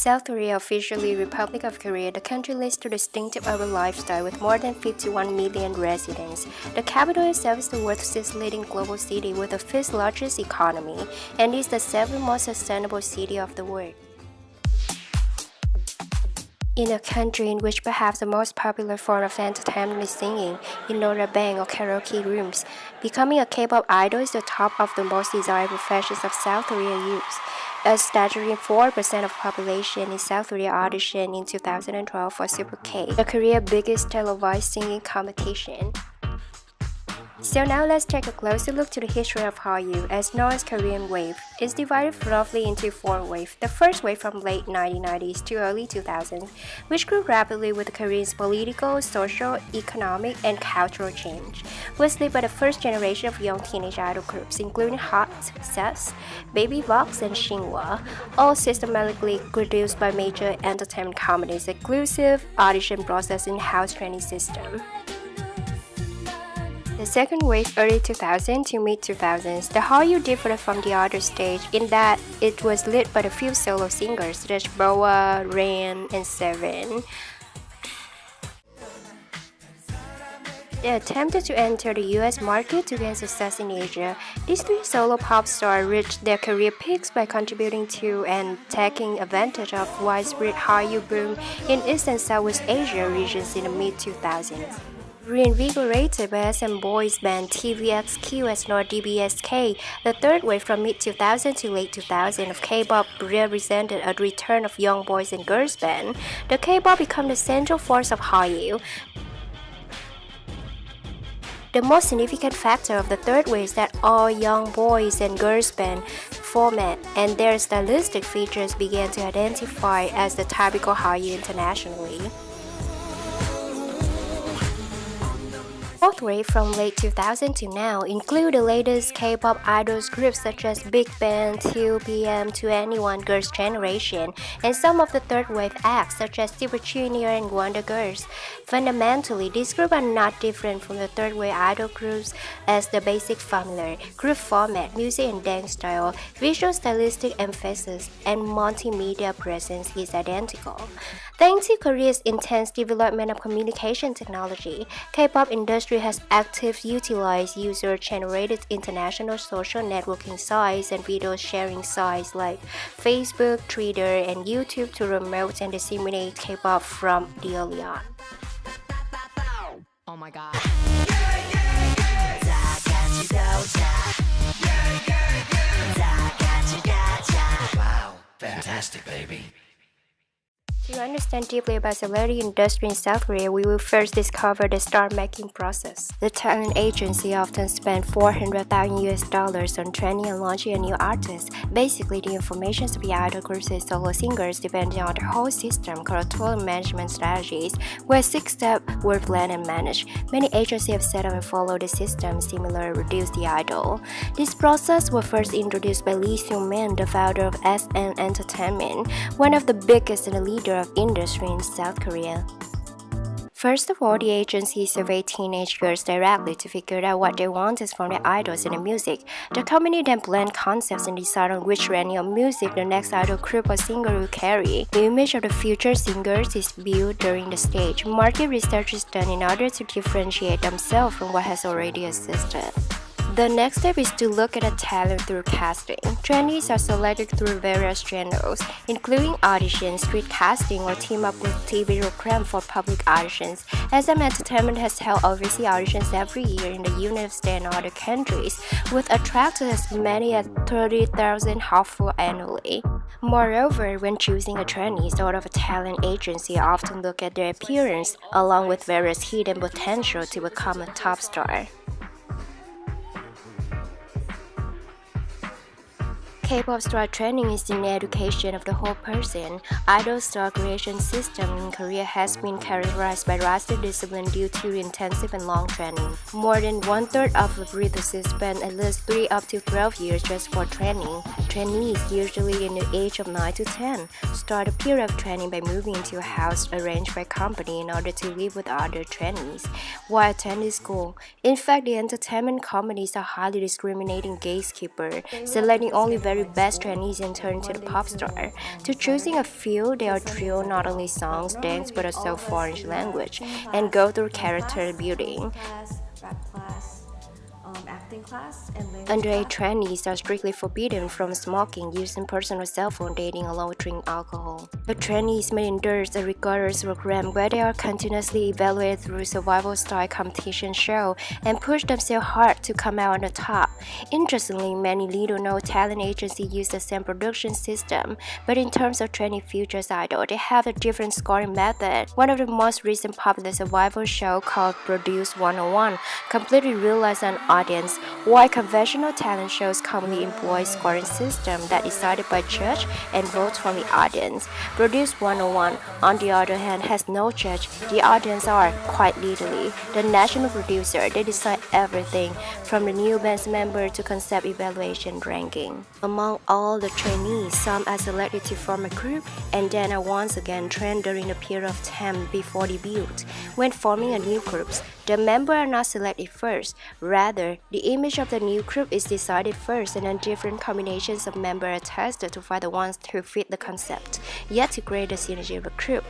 South Korea, officially Republic of Korea, the country leads to distinctive urban lifestyle with more than 51 million residents. The capital itself is the world's sixth leading global city with the fifth largest economy, and is the seventh most sustainable city of the world. In a country in which perhaps the most popular form of entertainment is singing in noraebang or karaoke rooms, becoming a K-pop idol is the top of the most desired professions of South Korean youth. A staggering 4% of population in South Korea auditioned in 2012 for Super K, the Korea's biggest televised singing competition. So now let's take a closer look to the history of Hallyu, as known as Korean Wave. It's divided roughly into four waves. The first wave from late 1990s to early 2000s, which grew rapidly with Korea's political, social, economic, and cultural change, was led by the first generation of young teenage idol groups, including Hot, Sus, Baby Vox, and Shinhwa, all systematically produced by major entertainment companies' exclusive audition process in-house training system. The second wave, early 2000s to mid-2000s, the Hallyu differed from the other stage in that it was led by a few solo singers such as Boa, Rain, and Seven. They attempted to enter the US market to gain success in Asia. These three solo pop stars reached their career peaks by contributing to and taking advantage of widespread Hallyu boom in East and Southwest Asia regions in the mid-2000s. Reinvigorated by SM boys band TVXQ as Nord DBSK, the third wave from mid-2000 to late 2000 of K-pop represented a return of young boys and girls band. The K-pop became the central force of Hallyu. The most significant factor of the third wave is that all young boys and girls band format and their stylistic features began to identify as the typical Hallyu internationally. Fourth wave from late 2000 to now include the latest K-pop idols groups such as Big Bang, 2PM, 2NE1 Girls' Generation, and some of the third wave acts such as Super Junior and Wonder Girls. Fundamentally, these groups are not different from the third wave idol groups as the basic formula, group format, music and dance style, visual stylistic emphasis, and multimedia presence is identical. Thanks to Korea's intense development of communication technology, K-pop industry has actively utilized user-generated international social networking sites and video sharing sites like Facebook, Twitter, and YouTube to promote and disseminate K-pop from the early on. Oh my god. Wow, fantastic, baby. To understand deeply about celebrity industry in South Korea, we will first discover the star-making process. The talent agency often spend $400,000 on training and launching a new artist. Basically, the information of the idol groups and solo singers depending on the whole system called total management strategies, where 6 steps were planned and managed. Many agencies have set up and followed the system similar to Reduce the Idol. This process was first introduced by Lee Seung-min, the founder of SM Entertainment, one of the biggest and the leader of industry in South Korea. First of all, the agency surveyed teenage girls directly to figure out what they wanted from their idols and the music. The company then blend concepts and decide on which genre of music the next idol group or singer will carry. The image of the future singers is built during the stage. Market research is done in order to differentiate themselves from what has already existed. The next step is to look at the talent through casting. Trainees are selected through various channels, including auditions, street casting, or team-up with TV program for public auditions. SM Entertainment has held overseas auditions every year in the United States and other countries, with attracted as many as 30,000 hopefuls annually. Moreover, when choosing a trainee out of a talent agency, often look at their appearance, along with various hidden potential to become a top star. K-pop star training is an education of the whole person. Idol star creation system in Korea has been characterized by rustic discipline due to intensive and long training. More than one-third of the recruits spend at least 3 up to 12 years just for training. Trainees, usually in the age of 9 to 10, start a period of training by moving into a house arranged by company in order to live with other trainees while attending school. In fact, the entertainment companies are highly discriminating gatekeeper, selecting only very best trainees and turn to the pop star. To choosing a field, they are drilled not only songs, dance, but also foreign language, and go through character building. Underage trainees are strictly forbidden from smoking, using personal cell phone, dating, along with drinking alcohol. The trainees may endure a rigorous program where they are continuously evaluated through survival-style competition show and push themselves hard to come out on the top. Interestingly, many little-known talent agencies use the same production system, but in terms of training future idols, they have a different scoring method. One of the most recent popular survival show called Produce 101 completely realized an audience, while conventional talent shows commonly employ scoring system that decided by judge and votes from the audience. Produce 101, on the other hand, has no judge. The audience are, quite literally, the national producer. They decide everything, from the new band's member to concept evaluation ranking. Among all the trainees, some are selected to form a group and then are once again trained during the period of time before debut. When forming a new group, the members are not selected first. Rather, the image of the new group is decided first, and then different combinations of members are tested to find the ones who fit the concept, yet to create the synergy of a group.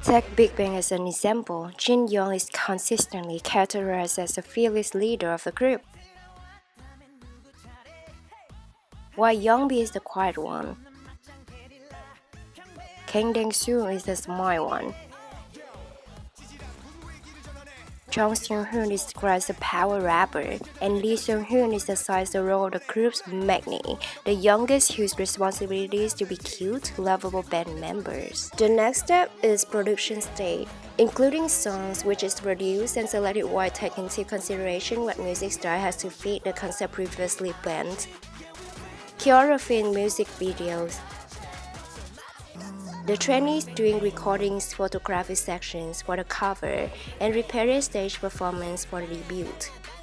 Take Big Bang as an example. Jin Young is consistently characterized as the fearless leader of the group, while Youngbi is the quiet one. Kang Dang-soo is the smart one. Jung Seung-hoon is described as a power rapper, and Lee Seung-hoon is assigned the role of the group's Magni, the youngest whose responsibility is to be cute, lovable band members. The next step is production stage, including songs which is produced and selected while taking into consideration what music style has to fit the concept previously planned. Choreography and music videos. The trainees doing recordings, photography sections for the cover, and preparing stage performance for the debut.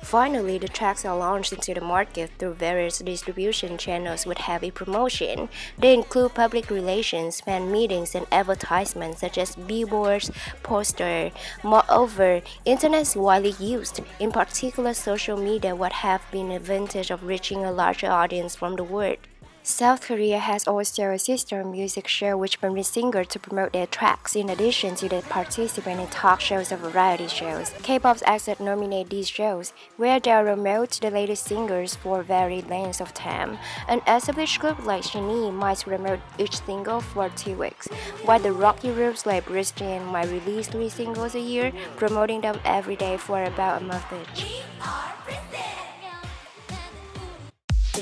Finally, the tracks are launched into the market through various distribution channels with heavy promotion. They include public relations, fan meetings, and advertisements such as billboards, posters. Moreover, internet is widely used, in particular social media, what have been advantage of reaching a larger audience from the world. South Korea has also a sister music show which permits singers to promote their tracks in addition to the participant in talk shows or variety shows. K-pop acts that nominate these shows, where they promote the latest singers for varied lengths of time. An established group like SHINee might promote each single for 2 weeks, while the rocky groups like Brisbane might release 3 singles a year, promoting them every day for about a month each.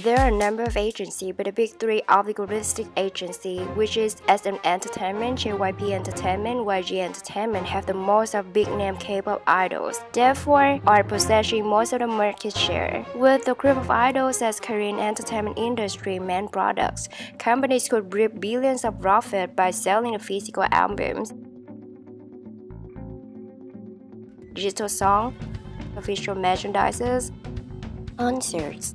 There are a number of agencies, but the big 3 oligopolistic agencies, which is SM Entertainment, JYP Entertainment, YG Entertainment, have the most of big-name K-pop idols, therefore are possessing most of the market share. With the group of idols as Korean entertainment industry main products, companies could reap billions of profit by selling the physical albums, digital song, official merchandises, concerts,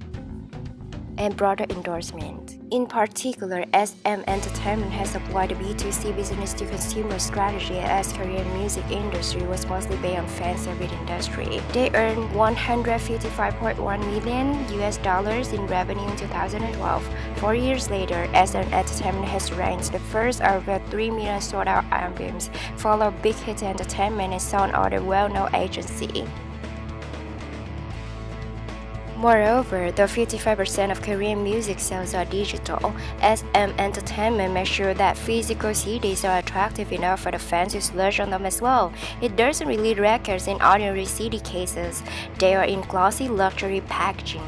and broader endorsement. In particular, SM Entertainment has applied the B2C business-to-consumer strategy as Korean music industry was mostly based on fan service industry. They earned $155.1 million in revenue in 2012. 4 years later, SM Entertainment has ranked the first over 3 million sold-out albums, followed Big Hit Entertainment and some other well-known agency. Moreover, though 55% of Korean music sales are digital, SM Entertainment makes sure that physical CDs are attractive enough for the fans to splurge on them as well. It doesn't release records in ordinary CD cases. They are in glossy luxury packaging.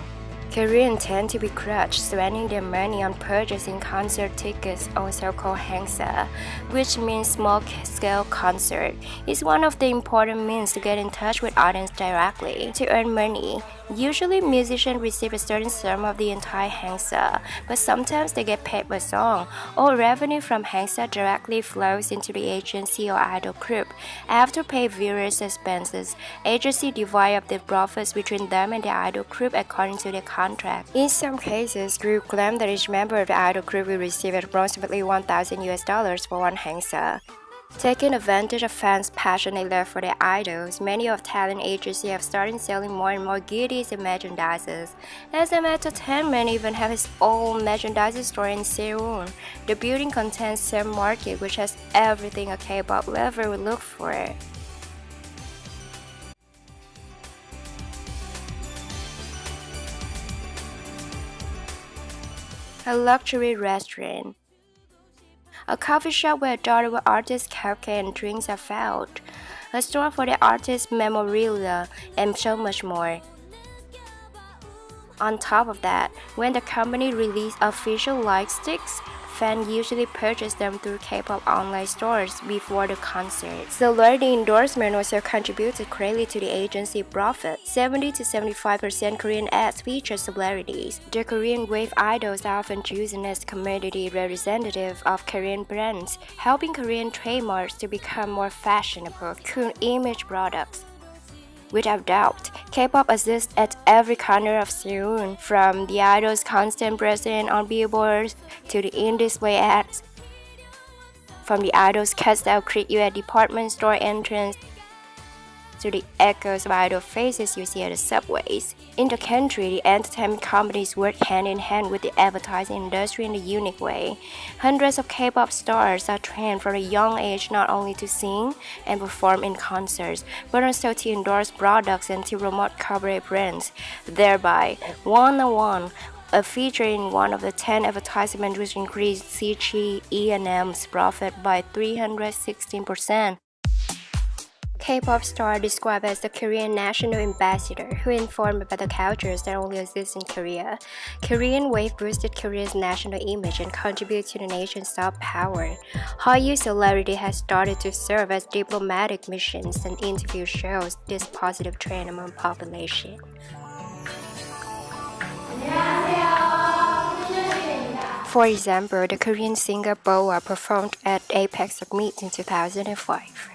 Koreans tend to be grudge, spending their money on purchasing concert tickets, also called hangsa, which means small-scale concert. It's one of the important means to get in touch with audience directly. To earn money, usually musicians receive a certain sum of the entire hangsa, but sometimes they get paid per song. All revenue from hangsa directly flows into the agency or idol group. After paying various expenses, agency divide up the profits between them and the idol group according to their contract. In some cases, group claim that each member of the idol group will receive approximately $1,000 for one hangsa. Taking advantage of fans' passionate love for their idols, many of talent agencies have started selling more and more goodies and merchandises. SM Entertainment even has its own merchandise store in Seoul. The building contains Sam Market, which has everything a K-pop lover would look for. A luxury restaurant. A coffee shop where adorable artists' cupcakes and drinks are found. A store for the artist's memorabilia, and so much more. On top of that, when the company releases official light sticks, fans usually purchase them through K-pop online stores before the concert. Celebrity endorsement also contributed greatly to the agency profit. 70 to 75% Korean ads feature celebrities. The Korean wave idols are often chosen as community representative of Korean brands, helping Korean trademarks to become more fashionable, cool image products. Without doubt, K-pop exists at every corner of Seoul, from the idol's constant presence on billboards to the in-display ads, from the idol's cast-out greet you at department store entrance to the echoes of idol faces you see at the subways. In the country, the entertainment companies work hand in hand with the advertising industry in a unique way. Hundreds of K-pop stars are trained from a young age not only to sing and perform in concerts, but also to endorse products and to promote corporate brands. Thereby, one-on-one, a feature in one of the 10 advertisements which increased CG E&M's profit by 316%. K-pop star described as the Korean national ambassador who informed about the cultures that only exist in Korea. Korean wave boosted Korea's national image and contributed to the nation's soft power. Hallyu celebrity has started to serve as diplomatic missions, and interview shows this positive trend among population. For example, the Korean singer Boa performed at Apex Summit in 2005.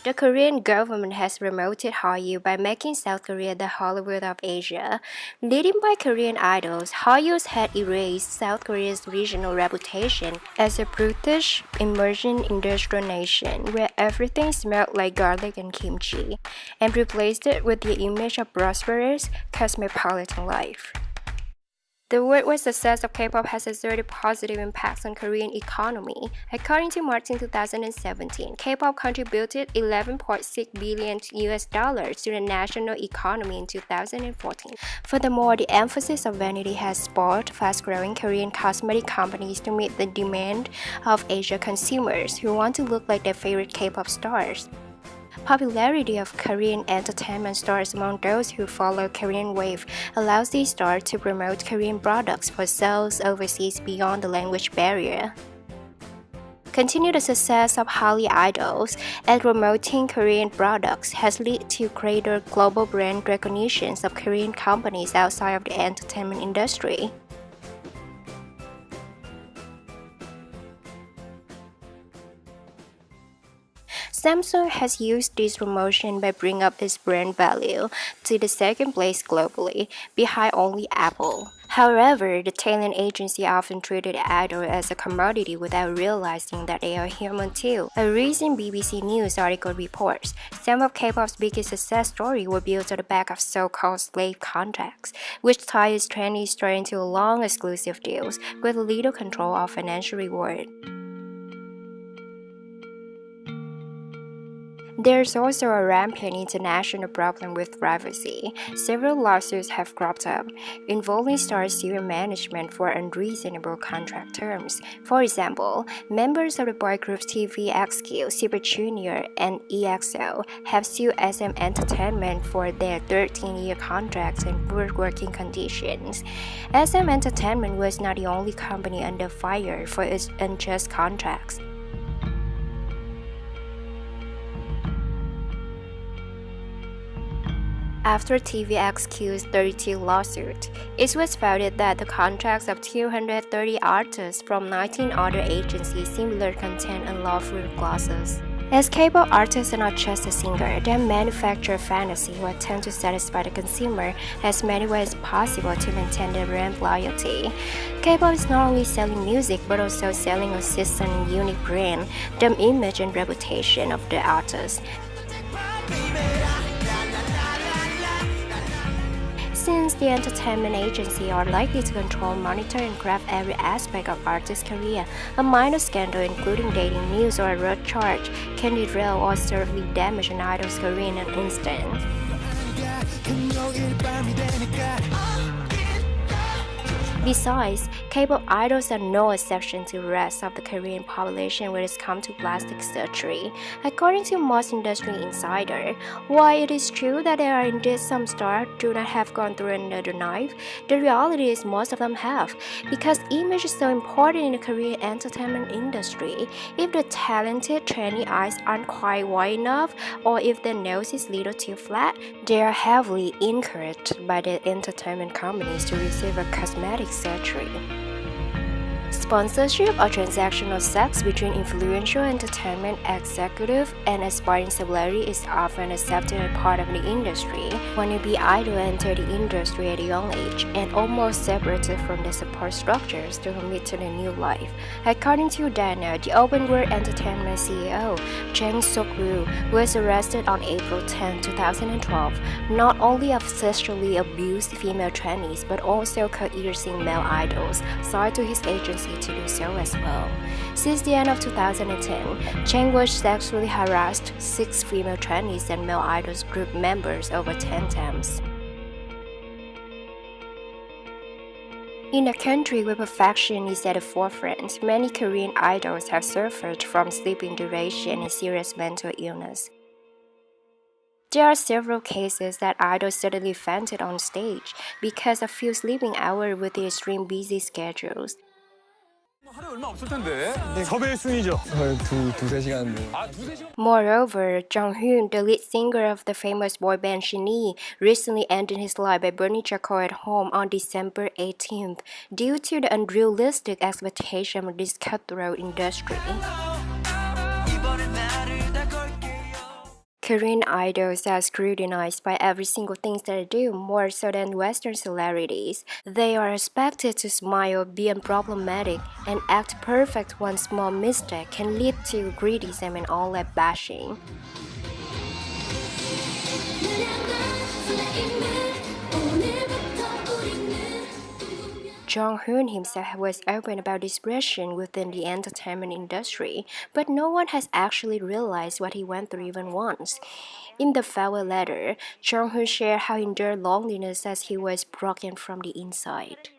The Korean government has promoted Hallyu by making South Korea the Hollywood of Asia. Leading by Korean idols, Hallyu had erased South Korea's regional reputation as a brutish, emerging industrial nation where everything smelled like garlic and kimchi, and replaced it with the image of prosperous, cosmopolitan life. The worldwide success of K-pop has exerted positive impacts on Korean economy. According to March in 2017, K-pop contributed $11.6 billion to the national economy in 2014. Furthermore, the emphasis of vanity has spurred fast-growing Korean cosmetic companies to meet the demand of Asia consumers who want to look like their favorite K-pop stars. Popularity of Korean entertainment stars among those who follow Korean wave allows these stars to promote Korean products for sales overseas beyond the language barrier. Continue the success of Hallyu idols at promoting Korean products has led to greater global brand recognitions of Korean companies outside of the entertainment industry. Samsung has used this promotion by bringing up its brand value to the second place globally, behind only Apple. However, the talent agency often treated idols as a commodity without realizing that they are human too. A recent BBC News article reports some of K-pop's biggest success stories were built on the back of so-called slave contracts, which tie its trendy star into long exclusive deals with little control of financial reward. There's also a rampant international problem with privacy. Several lawsuits have cropped up, involving star studio management for unreasonable contract terms. For example, members of the boy groups TVXQ, Super Junior, and EXO have sued SM Entertainment for their 13-year contracts and poor working conditions. SM Entertainment was not the only company under fire for its unjust contracts. After TVXQ's 32 lawsuit, it was found that the contracts of 230 artists from 19 other agencies similar contain unlawful clauses. As K-pop artists are not just a singer, they manufacture fantasy or attempt to satisfy the consumer as many ways as possible to maintain their brand loyalty. K-pop is not only selling music but also selling a system and unique brand, the image and reputation of the artist. Since the entertainment agency are likely to control, monitor, and craft every aspect of artist's career, a minor scandal including dating news or a road charge can derail or severely damage an idol's career in an instant. Besides, K-pop idols are no exception to the rest of the Korean population when it comes to plastic surgery. According to most industry insider, while it is true that there are indeed some stars who do not have gone through another knife, the reality is most of them have. Because image is so important in the Korean entertainment industry, if the talented trendy eyes aren't quite wide enough, or if their nose is little too flat, they are heavily encouraged by the entertainment companies to receive a cosmetic surgery. Sponsorship or transactional sex between influential entertainment executive and aspiring celebrity is often accepted as part of the industry. Wannabe idol enter the industry at a young age and almost separated from the support structures to commit to the new life. According to Dana, the Open World Entertainment CEO, Jang Suk-woo, was arrested on April 10, 2012, not only of sexually abused female trainees but also coercing male idols, signed to his agency to do so as well. Since the end of 2010, Chang was sexually harassed 6 female trainees and male idols group members over 10 times. In a country where perfection is at the forefront, many Korean idols have suffered from sleeping deprivation and serious mental illness. There are several cases that idols suddenly fainted on stage because of few sleeping hours with their extreme busy schedules. 하루에 얼마 없을 텐데. 섭외 순이죠. 두세 시간. Moreover, Jonghyun, the lead singer of the famous boy band Shinee, recently ended his life by burning charcoal at home on December 18th due to the unrealistic expectation of this cutthroat industry. Korean idols are scrutinized by every single thing that they do, more so than Western celebrities. They are expected to smile, be unproblematic, and act perfect. One small mistake can lead to criticism and all-out bashing. Jonghyun himself was open about depression within the entertainment industry, but no one has actually realized what he went through even once. In the farewell letter, Jonghyun shared how he endured loneliness as he was broken from the inside.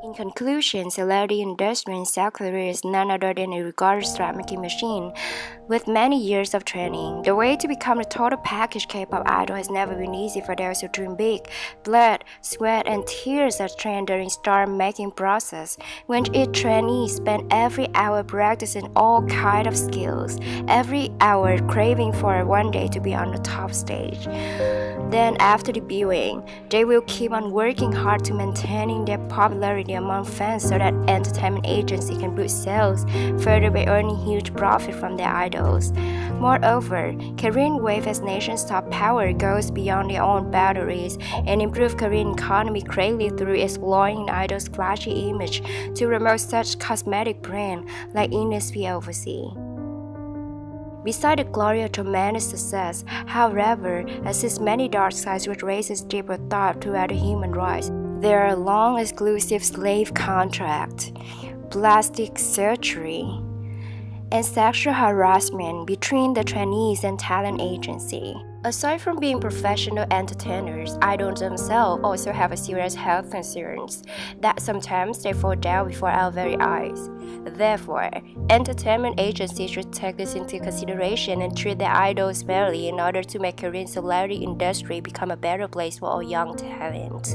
In conclusion, celebrity industry in South Korea is none other than a regarded star-making machine. With many years of training, the way to become a total package K-pop idol has never been easy for those who dream big. Blood, sweat, and tears are trained during star-making process, when each trainee spent every hour practicing all kinds of skills, every hour craving for one day to be on the top stage. Then after debuting, they will keep on working hard to maintaining their popularity among fans so that entertainment agency can boost sales further by earning huge profit from their idols. Moreover, Korean Wave as nation's top power goes beyond their own boundaries and improve Korean economy greatly through exploring idols' flashy image to promote such cosmetic brand like Innisfree overseas. Beside the glory of tremendous success, however, exists many dark sides which raises deeper thought throughout the human rights. There are long exclusive slave contracts, plastic surgery, and sexual harassment between the trainees and talent agency. Aside from being professional entertainers, idols themselves also have a serious health concerns that sometimes they fall down before our very eyes. Therefore, entertainment agencies should take this into consideration and treat their idols fairly in order to make Korean celebrity industry become a better place for all young talent.